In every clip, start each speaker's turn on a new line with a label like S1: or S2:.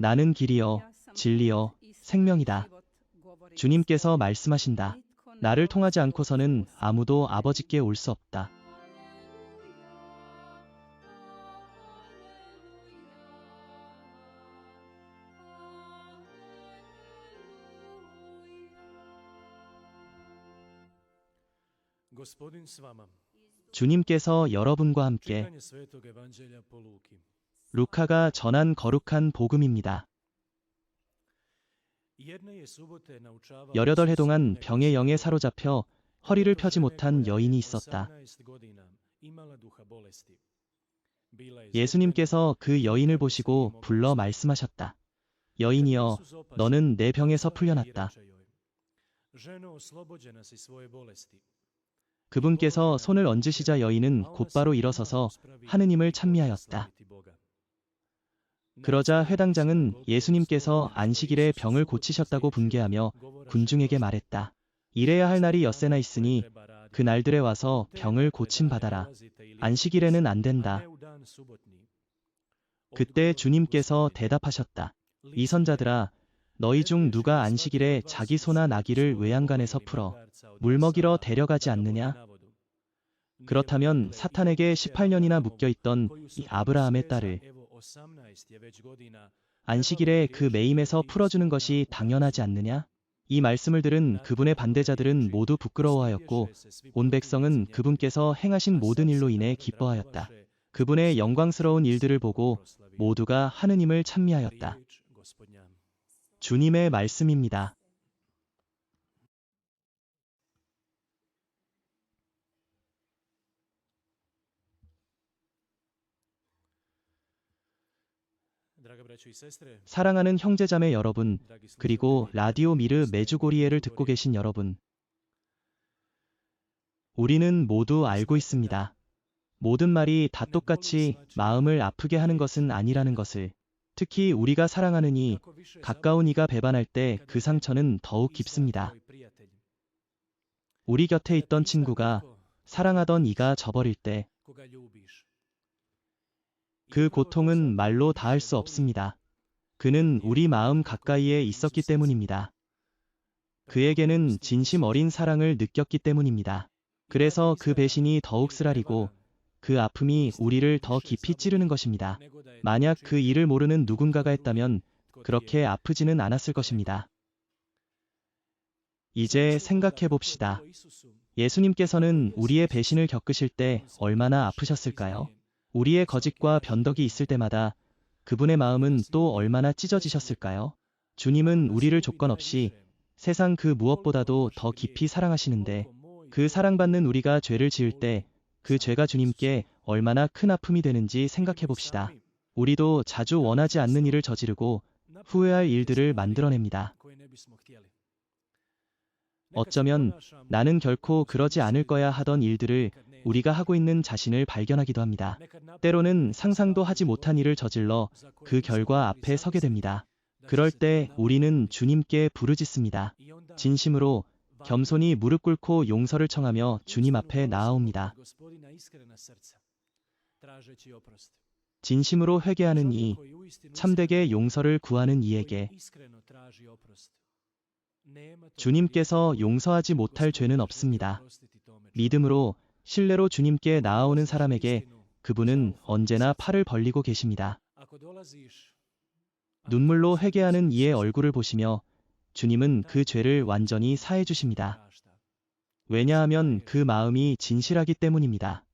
S1: 나는 길이요, 진리요, 생명이다. 주님께서 말씀하신다. 나를 통하지 않고서는 아무도 아버지께 올 수 없다. 주님께서 여러분과 함께. 루카가 전한 거룩한 복음입니다. 18해 동안 병의 영에 사로잡혀 허리를 펴지 못한 여인이 있었다. 예수님께서 그 여인을 보시고 불러 말씀하셨다. 여인이여, 너는 내 병에서 풀려났다. 그분께서 손을 얹으시자 여인은 곧바로 일어서서 하느님을 찬미하였다. 그러자 회당장은 예수님께서 안식일에 병을 고치셨다고 분개하며 군중에게 말했다. 이래야 할 날이 엿새나 있으니 그 날들에 와서 병을 고침받아라. 안식일에는 안 된다. 그때 주님께서 대답하셨다. 이 선자들아, 너희 중 누가 안식일에 자기 소나 나귀를 외양간에서 풀어 물 먹이러 데려가지 않느냐? 그렇다면 사탄에게 18년이나 묶여있던 이 아브라함의 딸을 안식일에 그 매임에서 풀어주는 것이 당연하지 않느냐? 이 말씀을 들은 그분의 반대자들은 모두 부끄러워하였고 온 백성은 그분께서 행하신 모든 일로 인해 기뻐하였다. 그분의 영광스러운 일들을 보고 모두가 하느님을 찬미하였다. 주님의 말씀입니다. 사랑하는 형제자매 여러분, 그리고 라디오 미르 메주고리에를 듣고 계신 여러분, 우리는 모두 알고 있습니다. 모든 말이 다 똑같이 마음을 아프게 하는 것은 아니라는 것을. 특히 우리가 사랑하는 이, 가까운 이가 배반할 때 그 상처는 더욱 깊습니다. 우리 곁에 있던 친구가, 사랑하던 이가 저버릴 때 그 고통은 말로 다할 수 없습니다. 그는 우리 마음 가까이에 있었기 때문입니다. 그에게는 진심 어린 사랑을 느꼈기 때문입니다. 그래서 그 배신이 더욱 쓰라리고 그 아픔이 우리를 더 깊이 찌르는 것입니다. 만약 그 일을 모르는 누군가가 했다면 그렇게 아프지는 않았을 것입니다. 이제 생각해 봅시다. 예수님께서는 우리의 배신을 겪으실 때 얼마나 아프셨을까요? 우리의 거짓과 변덕이 있을 때마다 그분의 마음은 또 얼마나 찢어지셨을까요? 주님은 우리를 조건 없이 세상 그 무엇보다도 더 깊이 사랑하시는데 그 사랑받는 우리가 죄를 지을 때 그 죄가 주님께 얼마나 큰 아픔이 되는지 생각해 봅시다. 우리도 자주 원하지 않는 일을 저지르고 후회할 일들을 만들어냅니다. 어쩌면 나는 결코 그러지 않을 거야 하던 일들을 우리가 하고 있는 자신을 발견하기도 합니다. 때로는 상상도 하지 못한 일을 저질러 그 결과 앞에 서게 됩니다. 그럴 때 우리는 주님께 부르짖습니다. 진심으로 겸손히 무릎 꿇고 용서를 청하며 주님 앞에 나아옵니다. 진심으로 회개하는 이, 참되게 용서를 구하는 이에게 주님께서 용서하지 못할 죄는 없습니다. 믿음으로, 신뢰로 주님께 나아오는 사람에게 그분은 언제나 팔을 벌리고 계십니다. 눈물로 회개하는 이의 얼굴을 보시며 주님은 그 죄를 완전히 사해 주십니다. 왜냐하면 그 마음이 진실하기 때문입니다.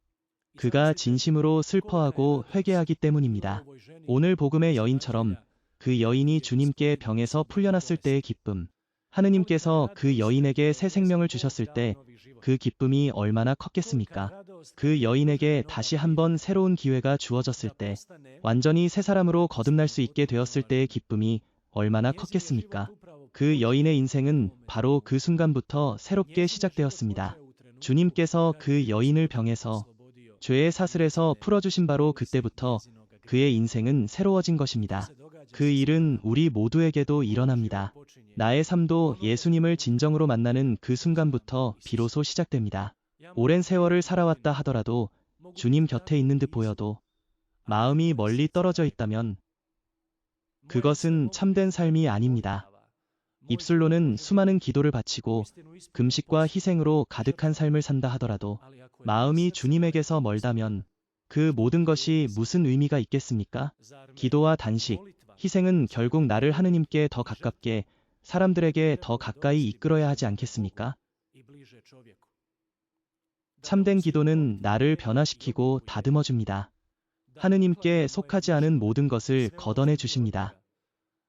S1: 그가 진심으로 슬퍼하고 회개하기 때문입니다. 오늘 복음의 여인처럼 그 여인이 주님께 병에서 풀려났을 때의 기쁨, 하느님께서 그 여인에게 새 생명을 주셨을 때 그 기쁨이 얼마나 컸겠습니까? 그 여인에게 다시 한번 새로운 기회가 주어졌을 때, 완전히 새 사람으로 거듭날 수 있게 되었을 때의 기쁨이 얼마나 컸겠습니까? 그 여인의 인생은 바로 그 순간부터 새롭게 시작되었습니다. 주님께서 그 여인을 병에서, 죄의 사슬에서 풀어주신 바로 그때부터 그의 인생은 새로워진 것입니다. 그 일은 우리 모두에게도 일어납니다. 나의 삶도 예수님을 진정으로 만나는 그 순간부터 비로소 시작됩니다. 오랜 세월을 살아왔다 하더라도 주님 곁에 있는 듯 보여도 마음이 멀리 떨어져 있다면 그것은 참된 삶이 아닙니다. 입술로는 수많은 기도를 바치고 금식과 희생으로 가득한 삶을 산다 하더라도 마음이 주님에게서 멀다면 그 모든 것이 무슨 의미가 있겠습니까? 기도와 단식, 희생은 결국 나를 하느님께 더 가깝게, 사람들에게 더 가까이 이끌어야 하지 않겠습니까? 참된 기도는 나를 변화시키고 다듬어줍니다. 하느님께 속하지 않은 모든 것을 걷어내 주십니다.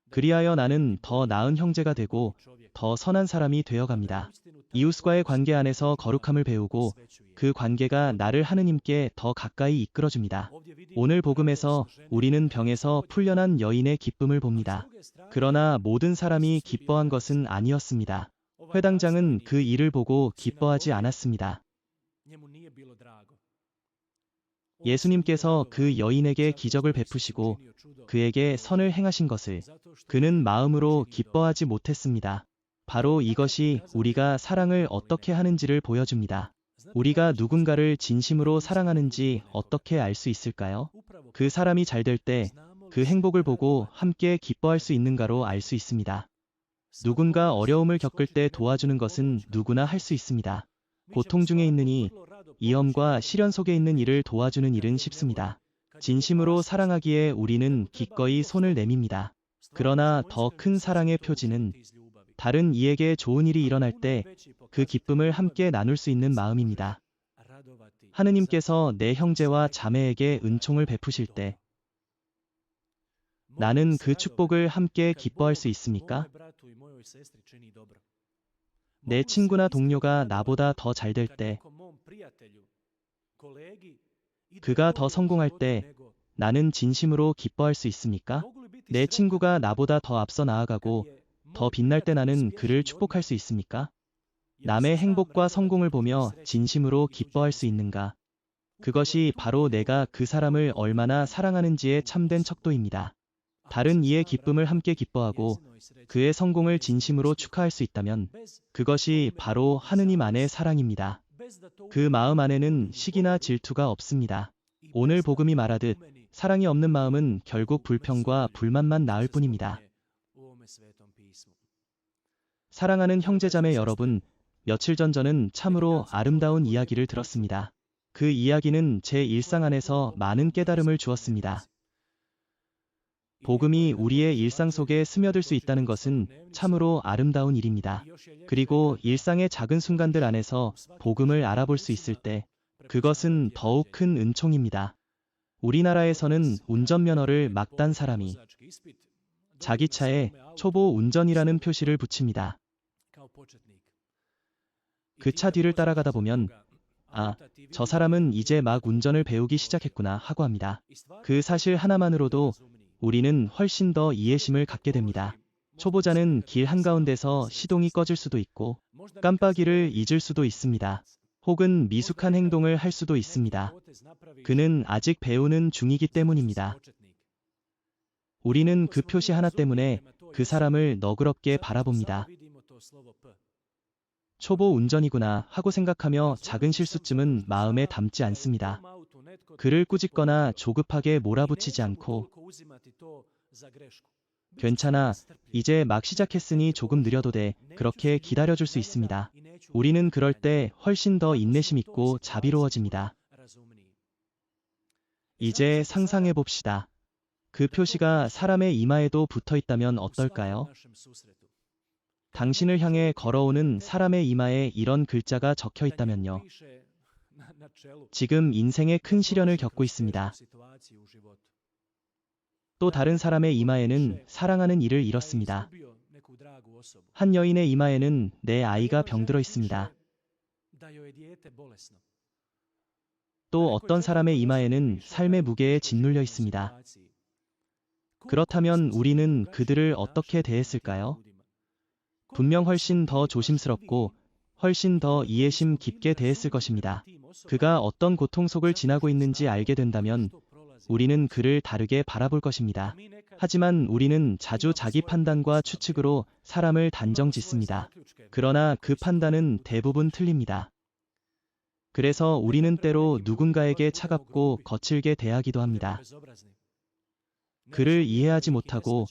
S1: 그리하여 나는 더 나은 형제가 되고 더 선한 사람이 되어갑니다. 이웃과의 관계 안에서 거룩함을 배우고 그 관계가 나를 하느님께 더 가까이 이끌어줍니다. 오늘 복음에서 우리는 병에서 풀려난 여인의 기쁨을 봅니다. 그러나 모든 사람이 기뻐한 것은 아니었습니다. 회당장은 그 일을 보고 기뻐하지 않았습니다. 예수님께서 그 여인에게 기적을 베푸시고 그에게 선을 행하신 것을 그는 마음으로 기뻐하지 못했습니다. 바로 이것이 우리가 사랑을 어떻게 하는지를 보여줍니다. 우리가 누군가를 진심으로 사랑하는지 어떻게 알 수 있을까요? 그 사람이 잘 될 때 그 행복을 보고 함께 기뻐할 수 있는가로 알 수 있습니다. 누군가 어려움을 겪을 때 도와주는 것은 누구나 할 수 있습니다. 고통 중에 있는 위험과 시련 속에 있는 이를 도와주는 일은 쉽습니다. 진심으로 사랑하기에 우리는 기꺼이 손을 내밉니다. 그러나 더 큰 사랑의 표지는 다른 이에게 좋은 일이 일어날 때 그 기쁨을 함께 나눌 수 있는 마음입니다. 하느님께서 내 형제와 자매에게 은총을 베푸실 때 나는 그 축복을 함께 기뻐할 수 있습니까? 내 친구나 동료가 나보다 더 잘 될 때, 그가 더 성공할 때 나는 진심으로 기뻐할 수 있습니까? 내 친구가 나보다 더 앞서 나아가고 더 빛날 때 나는 그를 축복할 수 있습니까? 남의 행복과 성공을 보며 진심으로 기뻐할 수 있는가? 그것이 바로 내가 그 사람을 얼마나 사랑하는지의 참된 척도입니다. 다른 이의 기쁨을 함께 기뻐하고 그의 성공을 진심으로 축하할 수 있다면 그것이 바로 하느님 안의 사랑입니다. 그 마음 안에는 시기나 질투가 없습니다. 오늘 복음이 말하듯 사랑이 없는 마음은 결국 불평과 불만만 낳을 뿐입니다. 사랑하는 형제자매 여러분, 며칠 전 저는 참으로 아름다운 이야기를 들었습니다. 그 이야기는 제 일상 안에서 많은 깨달음을 주었습니다. 복음이 우리의 일상 속에 스며들 수 있다는 것은 참으로 아름다운 일입니다. 그리고 일상의 작은 순간들 안에서 복음을 알아볼 수 있을 때 그것은 더욱 큰 은총입니다. 우리나라에서는 운전면허를 막 딴 사람이 자기 차에 초보 운전이라는 표시를 붙입니다. 그 차 뒤를 따라가다 보면 저 사람은 이제 막 운전을 배우기 시작했구나 하고 합니다. 그 사실 하나만으로도 우리는 훨씬 더 이해심을 갖게 됩니다. 초보자는 길 한가운데서 시동이 꺼질 수도 있고 깜빡이를 잊을 수도 있습니다. 혹은 미숙한 행동을 할 수도 있습니다. 그는 아직 배우는 중이기 때문입니다. 우리는 그 표시 하나 때문에 그 사람을 너그럽게 바라봅니다. 초보 운전이구나 하고 생각하며 작은 실수쯤은 마음에 담지 않습니다. 그를 꾸짖거나 조급하게 몰아붙이지 않고 괜찮아, 이제 막 시작했으니 조금 느려도 돼, 그렇게 기다려줄 수 있습니다. 우리는 그럴 때 훨씬 더 인내심 있고 자비로워집니다. 이제 상상해 봅시다. 그 표시가 사람의 이마에도 붙어 있다면 어떨까요? 당신을 향해 걸어오는 사람의 이마에 이런 글자가 적혀 있다면요. 지금 인생의 큰 시련을 겪고 있습니다. 또 다른 사람의 이마에는 사랑하는 이를 잃었습니다. 한 여인의 이마에는 내 아이가 병들어 있습니다. 또 어떤 사람의 이마에는 삶의 무게에 짓눌려 있습니다. 그렇다면 우리는 그들을 어떻게 대했을까요? 분명 훨씬 더 조심스럽고 훨씬 더 이해심 깊게 대했을 것입니다. 그가 어떤 고통 속을 지나고 있는지 알게 된다면 우리는 그를 다르게 바라볼 것입니다. 하지만 우리는 자주 자기 판단과 추측으로 사람을 단정 짓습니다. 그러나 그 판단은 대부분 틀립니다. 그래서 우리는 때로 누군가에게 차갑고 거칠게 대하기도 합니다. 그를 이해하지 못하고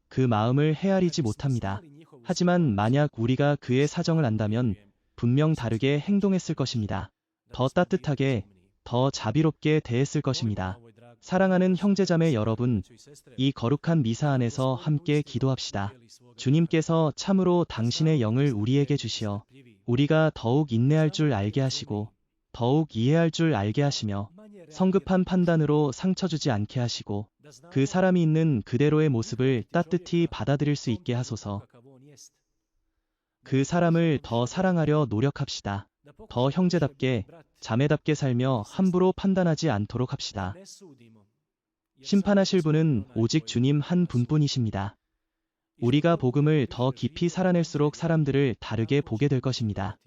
S1: 그 마음을 헤아리지 못합니다. 하지만 만약 우리가 그의 사정을 안다면 분명 다르게 행동했을 것입니다. 더 따뜻하게, 더 자비롭게 대했을 것입니다. 사랑하는 형제자매 여러분, 이 거룩한 미사 안에서 함께 기도합시다. 주님께서 참으로 당신의 영을 우리에게 주시어 우리가 더욱 인내할 줄 알게 하시고 더욱 이해할 줄 알게 하시며 성급한 판단으로 상처 주지 않게 하시고 그 사람이 있는 그대로의 모습을 따뜻히 받아들일 수 있게 하소서. 그 사람을 더 사랑하려 노력합시다. 더 형제답게, 자매답게 살며 함부로 판단하지 않도록 합시다. 심판하실 분은 오직 주님 한 분뿐이십니다. 우리가 복음을 더 깊이 살아낼수록 사람들을 다르게 보게 될 것입니다.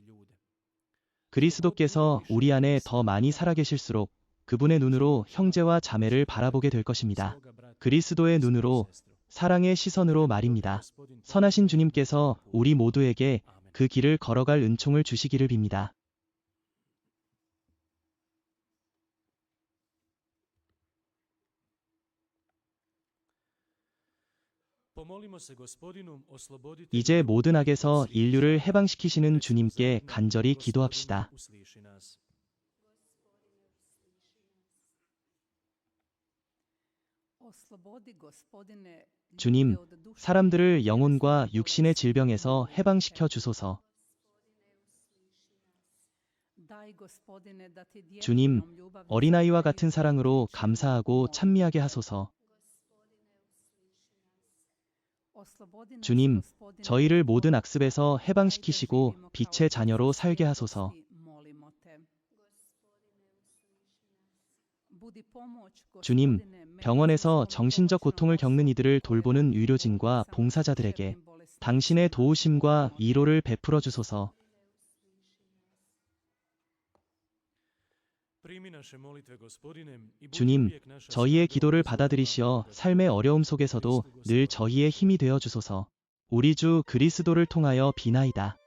S1: 그리스도께서 우리 안에 더 많이 살아계실수록 그분의 눈으로 형제와 자매를 바라보게 될 것입니다. 그리스도의 눈으로, 사랑의 시선으로 말입니다. 선하신 주님께서 우리 모두에게 그 길을 걸어갈 은총을 주시기를 빕니다. 이제 모든 악에서 인류를 해방시키시는 주님께 간절히 기도합시다. 주님, 사람들을 영혼과 육신의 질병에서 해방시켜 주소서. 주님, 어린아이와 같은 사랑으로 감사하고 찬미하게 하소서. 주님, 저희를 모든 악습에서 해방시키시고 빛의 자녀로 살게 하소서. 주님, 병원에서 정신적 고통을 겪는 이들을 돌보는 의료진과 봉사자들에게 당신의 도우심과 위로를 베풀어 주소서. 주님, 저희의 기도를 받아들이시어 삶의 어려움 속에서도 늘 저희의 힘이 되어 주소서. 우리 주 그리스도를 통하여 비나이다.